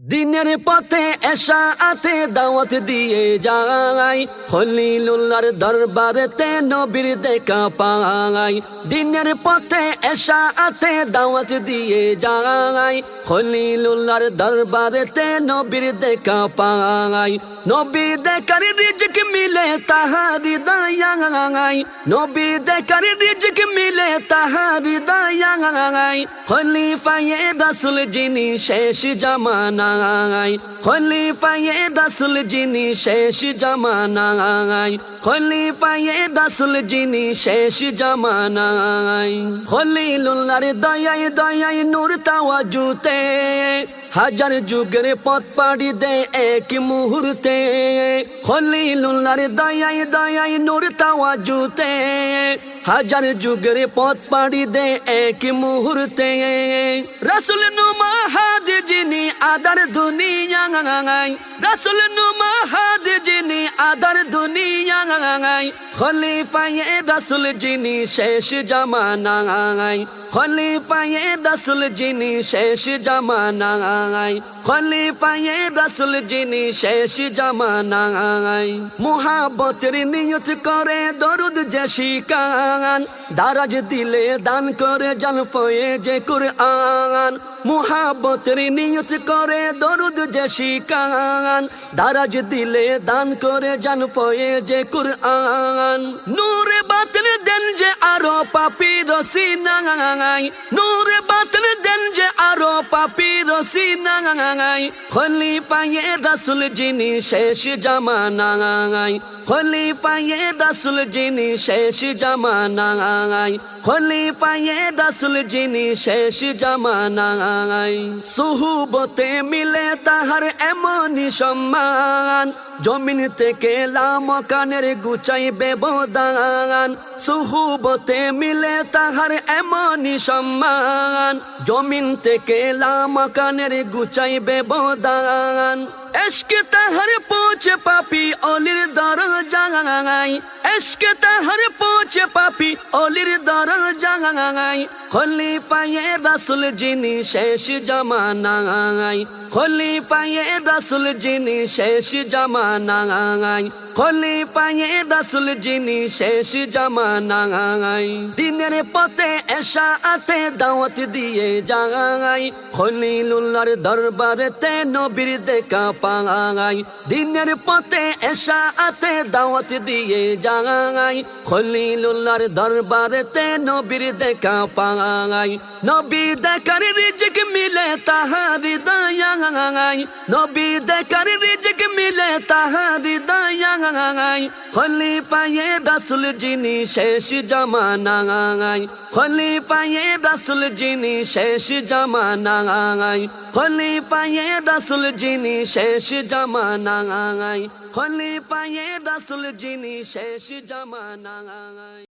দিনের পথে এশাআতে দাওয়াত দিয়ে যাই, খলিলুল্লাহর দরবারেতে নবীর দেখা পাই। দিনের পথে এশাআতে দাওয়াত দিয়ে যাই, খলিলুল্লাহর দরবারেতে নবীর দেখা পাই। নবী দেখার রিজক মিলে তাহারি দয়াই, নবী দেখার রিজক মিলে তাহারি দয়াই। খলিফায়ে রাসূল যিনি শেষ জামানায়, খলিফায়ে রাসূল যিনি শেষ জামানায়, খলিফায়ে রাসূল যিনি শেষ জামানায়। খলিলুল্লাহর দয়ায় দয়ায় নূর তাওয়াজুতে, হাজার যুগের পথ পাড়ি দে এক মুহূর্তে। খলিলুল্লাহর দয়ায় দয়ায় নূর তাওয়াজুতে, হাজার যুগের পথ পাড়ি দে এক মুহূর্তে। রাসূল নুমাহাদ যিনি আদার দুনিয়ায়, রাসূল নুমাহাদ যিনি আদার দুনিয়ায়। খলিফায়ে রাসূল যিনি শেষ জামানায়, খলিফায়ে রাসূল যিনি শেষ জামানায়, খলিফায়ে রাসূল যিনি শেষ জামানায়। মুহাব্বতের নিয়ত করে দরুদ যে শিকান, দারাজ দিলে দান করে জান ফয়েজে কুরআন। মুহাব্বতের নিয়ত করে দরুদ যে শিকান, দারাজ দিলে দান করে জান ফয়েজে কুরআন। নূরে বাতিল দেন যে আরো পাপী রসিনায়, নূরে বাতিল দেন যে আরো পাপী রসিনায়। খলিফায়ে রাসূল যিনি শেষ জামানায়, খলিফায়ে রাসূল যিনি শেষ জামানায়, খলিফায়ে রাসূল যিনি শেষ জামানায়। সুহবতে মিলে তাহার এমনই সম্মান, জমিন থেকে লামকানের গুচাই ব্যবধান। সুহবতে মিলে তাহার এমনই সম্মান, জমিন থেকে লামকানের গুচাই ব্যবধান। এশকে তাহার পৌঁছে পাপি অলির দরজায়, এশকে তাহার পৌঁছে পাপি অলির দরজায়। খলিফায়ে রাসূল যিনি শেষ জামানায়, খলিফায়ে রাসূল যিনি শেষ জামানায়, খলিফায়ে রাসূল যিনি শেষ জামানায়। দিনের পথে এশাআতে দাওয়াত দিয়ে যাই, খলিলুল্লাহর দরবারেতে নবীর দেখা পাই। দিনের পথে এশাআতে দাওয়াত দিয়ে যাই, খলিলুল্লাহর দরবারেতে নবীর দেখা পাই। নবী দেখার রিজক মিলে তাহারি দয়াই, নবী দেখার রিজক মিলে তাহারি দয়াই। খলিফায়ে রাসূল যিনি শেষ জামানায়, খলিফায়ে রাসূল যিনি শেষ জামানায়, খলিফায়ে রাসূল যিনি শেষ জামানায়, খলিফায়ে রাসূল যিনি শেষ জামানায়।